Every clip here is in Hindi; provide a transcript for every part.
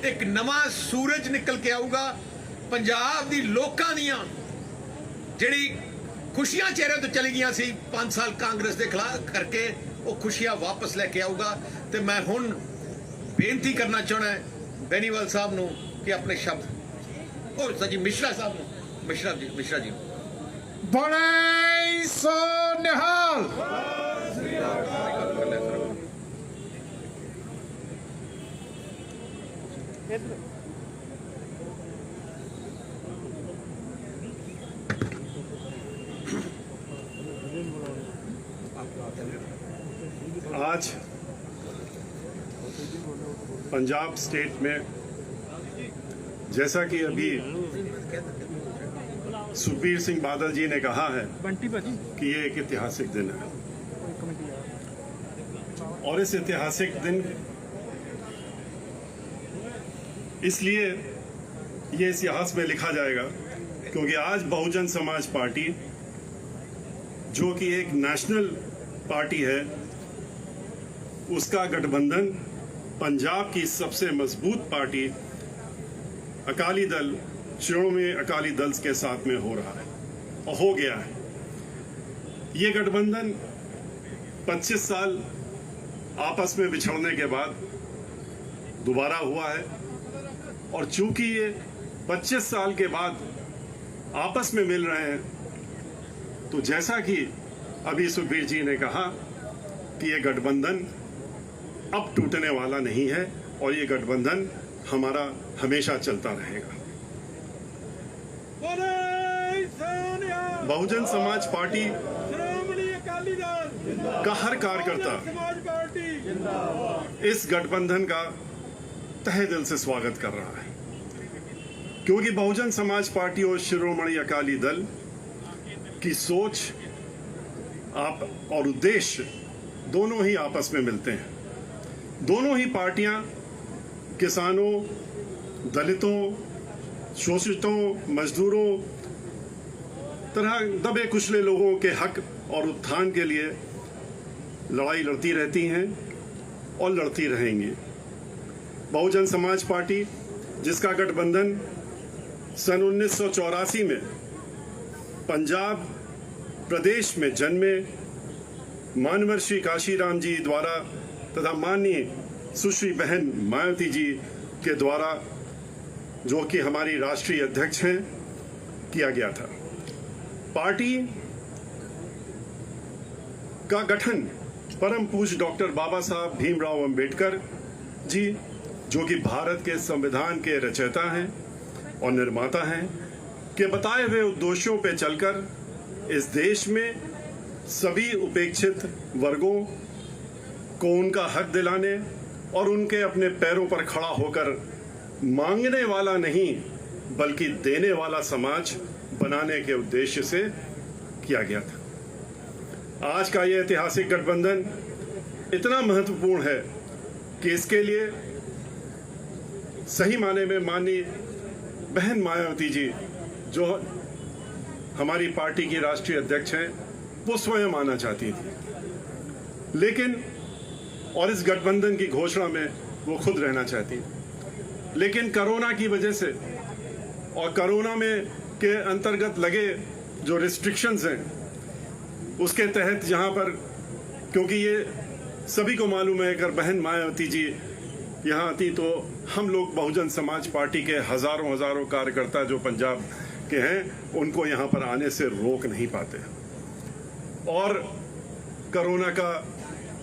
एक नवा सूरज निकल के आऊगा। पंजाब दी लोकां दियां जिहड़ी खुशियां चेहरे तो चली गई सी 5 साल कांग्रेस के खिलाफ करके, वो खुशियां वापस लेके आऊगा। तो मैं हुण बेनती करना चाहना है बेनीवाल साहब नूं कि अपने शब्द और सजी मिश्रा साहब नूं, मिश्रा जी बड़े सो निहाल। आज पंजाब स्टेट में, जैसा कि अभी सुखबीर सिंह बादल जी ने कहा है कि ये एक ऐतिहासिक दिन है, और इस ऐतिहासिक दिन इसलिए ये इतिहास में लिखा जाएगा क्योंकि आज बहुजन समाज पार्टी, जो कि एक नेशनल पार्टी है, उसका गठबंधन पंजाब की सबसे मजबूत पार्टी अकाली दल, श्रोमणी अकाली दल के साथ में हो रहा है और हो गया है। ये गठबंधन 25 साल आपस में बिछड़ने के बाद दोबारा हुआ है, और चूंकि ये 25 साल के बाद आपस में मिल रहे हैं, तो जैसा कि अभी सुखबीर जी ने कहा कि ये गठबंधन अब टूटने वाला नहीं है और ये गठबंधन हमारा हमेशा चलता रहेगा। बहुजन समाज पार्टी का हर कार्यकर्ता इस गठबंधन का तहे दिल से स्वागत कर रहा है, क्योंकि बहुजन समाज पार्टी और शिरोमणि अकाली दल की सोच आप और उद्देश्य दोनों ही आपस में मिलते हैं। दोनों ही पार्टियां किसानों, दलितों, शोषितों, मजदूरों, तरह दबे कुचले लोगों के हक और उत्थान के लिए लड़ाई लड़ती रहती हैं और लड़ती रहेंगी। बहुजन समाज पार्टी, जिसका गठबंधन सन 1984 में पंजाब प्रदेश में जन्मे मानवर श्री काशीराम जी द्वारा तथा माननीय सुश्री बहन मायावती जी के द्वारा, जो कि हमारी राष्ट्रीय अध्यक्ष हैं, किया गया था। पार्टी का गठन परम पूज्य डॉक्टर बाबा साहब भीमराव अंबेडकर जी, जो कि भारत के संविधान के रचयिता हैं और निर्माता हैं, के बताए हुए उद्देश्यों पर चलकर इस देश में सभी उपेक्षित वर्गों को उनका हक दिलाने और उनके अपने पैरों पर खड़ा होकर मांगने वाला नहीं बल्कि देने वाला समाज बनाने के उद्देश्य से किया गया था। आज का यह ऐतिहासिक गठबंधन इतना महत्वपूर्ण है कि इसके लिए सही माने में माननीय बहन मायावती जी, जो हमारी पार्टी की राष्ट्रीय अध्यक्ष हैं, वो स्वयं आना चाहती थी, लेकिन और इस गठबंधन की घोषणा में वो खुद रहना चाहती, लेकिन कोरोना की वजह से और कोरोना में के अंतर्गत लगे जो रिस्ट्रिक्शंस हैं, उसके तहत यहाँ पर, क्योंकि ये सभी को मालूम है, अगर बहन मायावती जी यहाँ आती तो हम लोग बहुजन समाज पार्टी के हजारों कार्यकर्ता जो पंजाब के हैं, उनको यहाँ पर आने से रोक नहीं पाते, और कोरोना का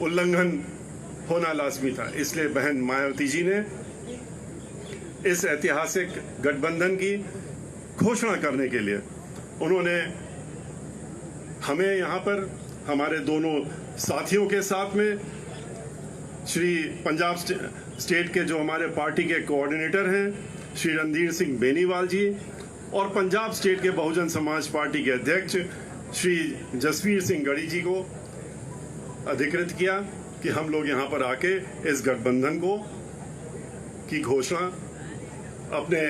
उल्लंघन होना लाजमी था। इसलिए बहन मायावती जी ने इस ऐतिहासिक गठबंधन की घोषणा करने के लिए उन्होंने हमें यहाँ पर हमारे दोनों साथियों के साथ में श्री पंजाब स्टेट के जो हमारे पार्टी के कोऑर्डिनेटर हैं श्री रणधीर सिंह बेनीवाल जी, और पंजाब स्टेट के बहुजन समाज पार्टी के अध्यक्ष श्री जसवीर सिंह गढ़ी जी को अधिकृत किया कि हम लोग यहाँ पर आके इस गठबंधन को की घोषणा अपने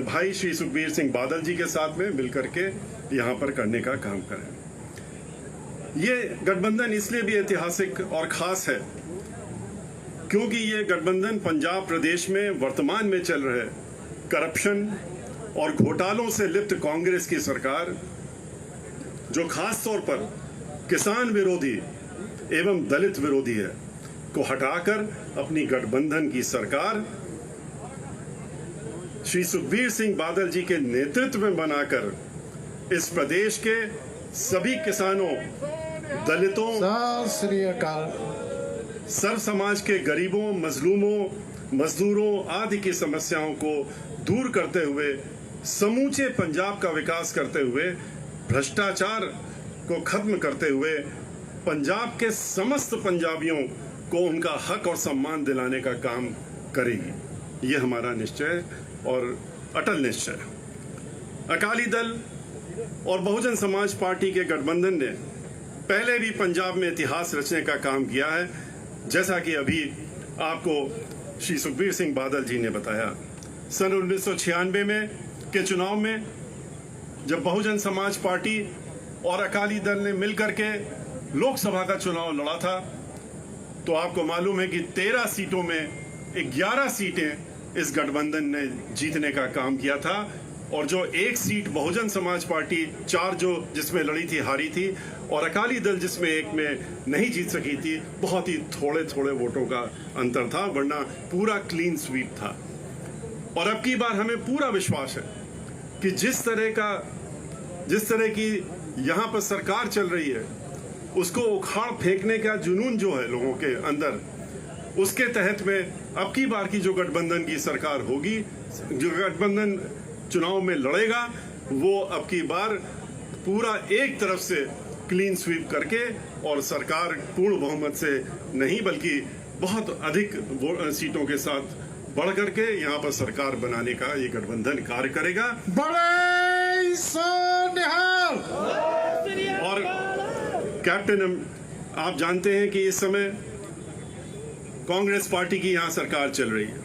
भाई श्री सुखबीर सिंह बादल जी के साथ में मिलकर के यहाँ पर करने का काम करें। ये गठबंधन इसलिए भी ऐतिहासिक और खास है क्योंकि ये गठबंधन पंजाब प्रदेश में वर्तमान में चल रहे करप्शन और घोटालों से लिप्त कांग्रेस की सरकार, जो खास तौर पर किसान विरोधी एवं दलित विरोधी है, को हटाकर अपनी गठबंधन की सरकार श्री सुखबीर सिंह बादल जी के नेतृत्व में बनाकर इस प्रदेश के सभी किसानों, दलितों, सत श्री अकाल। सर्व समाज के गरीबों, मजलूमों, मजदूरों आदि की समस्याओं को दूर करते हुए समूचे पंजाब का विकास करते हुए, भ्रष्टाचार को खत्म करते हुए पंजाब के समस्त पंजाबियों को उनका हक और सम्मान दिलाने का काम करेगी। ये हमारा निश्चय और अटल निश्चय है। अकाली दल और बहुजन समाज पार्टी के गठबंधन ने पहले भी पंजाब में इतिहास रचने का काम किया है, जैसा कि अभी आपको श्री सुखबीर सिंह बादल जी ने बताया। सन 1996 में के चुनाव में जब बहुजन समाज पार्टी और अकाली दल ने मिलकर के लोकसभा का चुनाव लड़ा था, तो आपको मालूम है कि 13 सीटों में 11 सीटें इस गठबंधन ने जीतने का काम किया था, और जो एक सीट बहुजन समाज पार्टी 4 जो जिसमें लड़ी थी हारी थी, और अकाली दल जिसमें एक में नहीं जीत सकी थी, बहुत ही थोड़े थोड़े वोटों का अंतर था, वरना पूरा क्लीन स्वीप था। और अब की बार हमें पूरा विश्वास है कि जिस तरह की यहाँ पर सरकार चल रही है, उसको उखाड़ फेंकने का जुनून जो है लोगों के अंदर, उसके तहत में अब की बार की जो गठबंधन की सरकार होगी, जो गठबंधन चुनाव में लड़ेगा, वो अब की बार पूरा एक तरफ से क्लीन स्वीप करके और सरकार पूर्ण बहुमत से नहीं बल्कि बहुत अधिक सीटों के साथ बढ़ करके यहाँ पर सरकार बनाने का ये गठबंधन कार्य करेगा। बड़े सोनिहाल। और कैप्टन, आप जानते हैं कि इस समय कांग्रेस पार्टी की यहाँ सरकार चल रही है,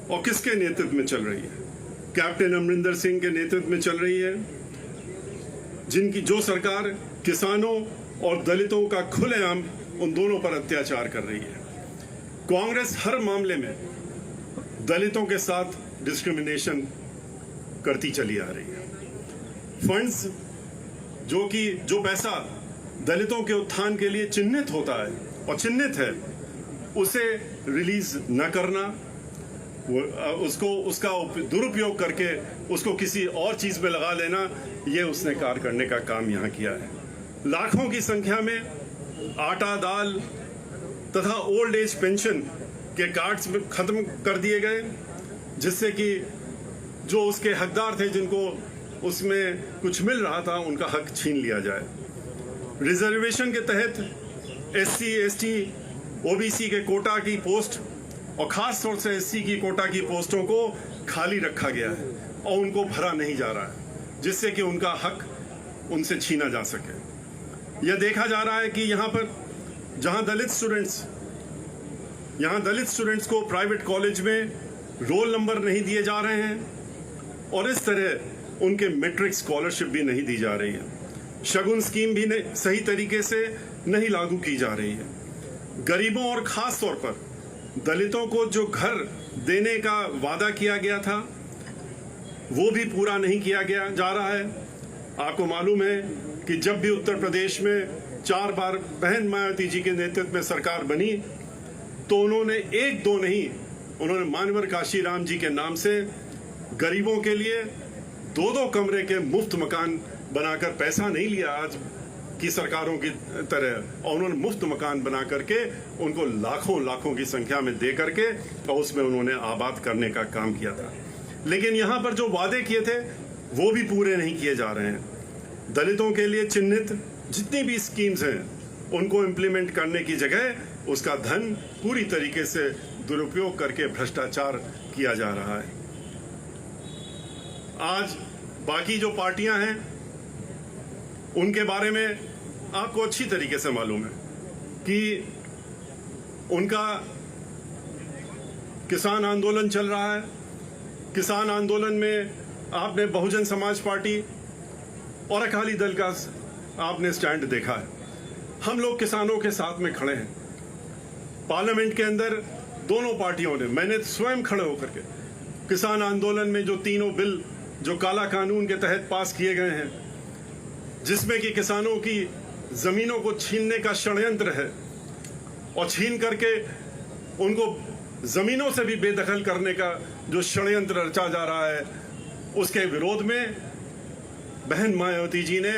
और किसके नेतृत्व में चल रही है? कैप्टन अमरिंदर सिंह के नेतृत्व में चल रही है, जिनकी जो सरकार किसानों और दलितों का खुलेआम उन दोनों पर अत्याचार कर रही है। कांग्रेस हर मामले में दलितों के साथ डिस्क्रिमिनेशन करती चली आ रही है। फंड्स जो पैसा दलितों के उत्थान के लिए चिन्हित होता है और चिन्हित है, उसे रिलीज न करना, उसका दुरुपयोग करके उसको किसी और चीज में लगा लेना, ये उसने कार्य करने का काम यहाँ किया है। लाखों की संख्या में आटा, दाल तथा ओल्ड एज पेंशन के कार्ड्स खत्म कर दिए गए, जिससे कि जो उसके हकदार थे, जिनको उसमें कुछ मिल रहा था, उनका हक छीन लिया जाए। रिजर्वेशन के तहत SC, ST, OBC के कोटा की पोस्ट और खास तौर से SC की कोटा की पोस्टों को खाली रखा गया है और उनको भरा नहीं जा रहा है, जिससे कि उनका हक उनसे छीना जा सके। यह देखा जा रहा है कि यहाँ पर जहाँ दलित स्टूडेंट्स को प्राइवेट कॉलेज में रोल नंबर नहीं दिए जा रहे हैं, और इस तरह उनके मैट्रिक स्कॉलरशिप भी नहीं दी जा रही है। शगुन स्कीम भी सही तरीके से नहीं लागू की जा रही है। गरीबों और खास तौर पर दलितों को जो घर देने का वादा किया गया था, वो भी पूरा नहीं किया जा रहा है। आपको मालूम है कि जब भी उत्तर प्रदेश में 4 बार बहन मायावती जी के नेतृत्व में सरकार बनी, तो उन्होंने 1-2 नहीं, उन्होंने मानवर काशीराम जी के नाम से गरीबों के लिए 2-2 कमरे के मुफ्त मकान बनाकर पैसा नहीं लिया आज की सरकारों की तरह, और उन्होंने मुफ्त मकान बना करके उनको लाखों की संख्या में दे करके और उसमें उन्होंने आबाद करने का काम किया था। लेकिन यहाँ पर जो वादे किए थे वो भी पूरे नहीं किए जा रहे हैं। दलितों के लिए चिन्हित जितनी भी स्कीम्स हैं, उनको इम्प्लीमेंट करने की जगह उसका धन पूरी तरीके से दुरुपयोग करके भ्रष्टाचार किया जा रहा है। आज बाकी जो पार्टियां हैं, उनके बारे में आपको अच्छी तरीके से मालूम है कि उनका किसान आंदोलन चल रहा है। किसान आंदोलन में आपने बहुजन समाज पार्टी और अकाली दल का आपने स्टैंड देखा है। हम लोग किसानों के साथ में खड़े हैं। पार्लियामेंट के अंदर दोनों पार्टियों ने, मैंने स्वयं खड़े होकर के किसान आंदोलन में जो तीनों बिल जो काला कानून के तहत पास किए गए हैं, जिसमें कि किसानों की जमीनों को छीनने का षड्यंत्र है और छीन करके उनको जमीनों से भी बेदखल करने का जो षड्यंत्र रचा जा रहा है, उसके विरोध में बहन मायावती जी ने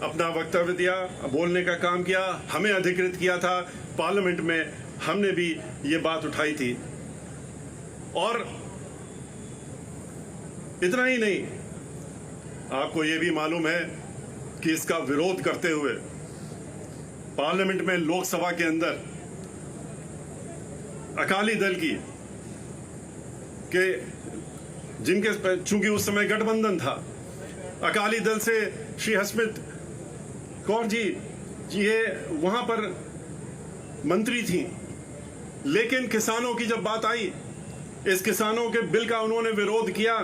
अपना वक्तव्य दिया, बोलने का काम किया, हमें अधिकृत किया था। पार्लियामेंट में हमने भी ये बात उठाई थी। और इतना ही नहीं, आपको ये भी मालूम है कि इसका विरोध करते हुए पार्लियामेंट में, लोकसभा के अंदर अकाली दल की के जिनके चूंकि उस समय गठबंधन था, अकाली दल से श्री हरसिमरत कौर जी ये वहां पर मंत्री थी, लेकिन किसानों की जब बात आई, इस किसानों के बिल का उन्होंने विरोध किया।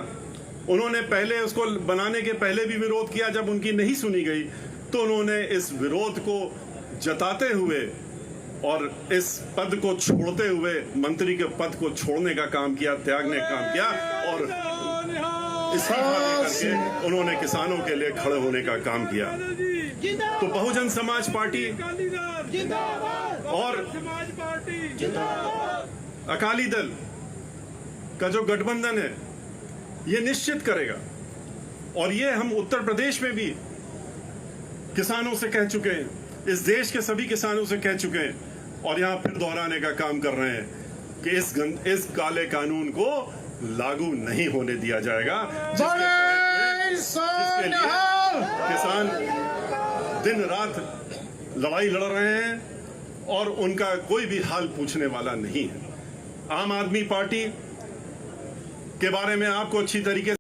उन्होंने पहले उसको बनाने के पहले भी विरोध किया, जब उनकी नहीं सुनी गई तो उन्होंने इस विरोध को जताते हुए और इस पद को छोड़ते हुए मंत्री के पद को छोड़ने का काम किया, त्यागने का काम किया और इस्तीफा देकर उन्होंने किसानों के लिए खड़े होने का काम किया। तो बहुजन समाज पार्टी और अकाली दल का जो गठबंधन है, ये निश्चित करेगा, और ये हम उत्तर प्रदेश में भी किसानों से कह चुके हैं, इस देश के सभी किसानों से कह चुके हैं, और यहां फिर दोहराने का काम कर रहे हैं कि इस काले कानून को लागू नहीं होने दिया जाएगा, जिसके लिए किसान दिन रात लड़ाई लड़ रहे हैं और उनका कोई भी हाल पूछने वाला नहीं है। आम आदमी पार्टी के बारे में आपको अच्छी तरीके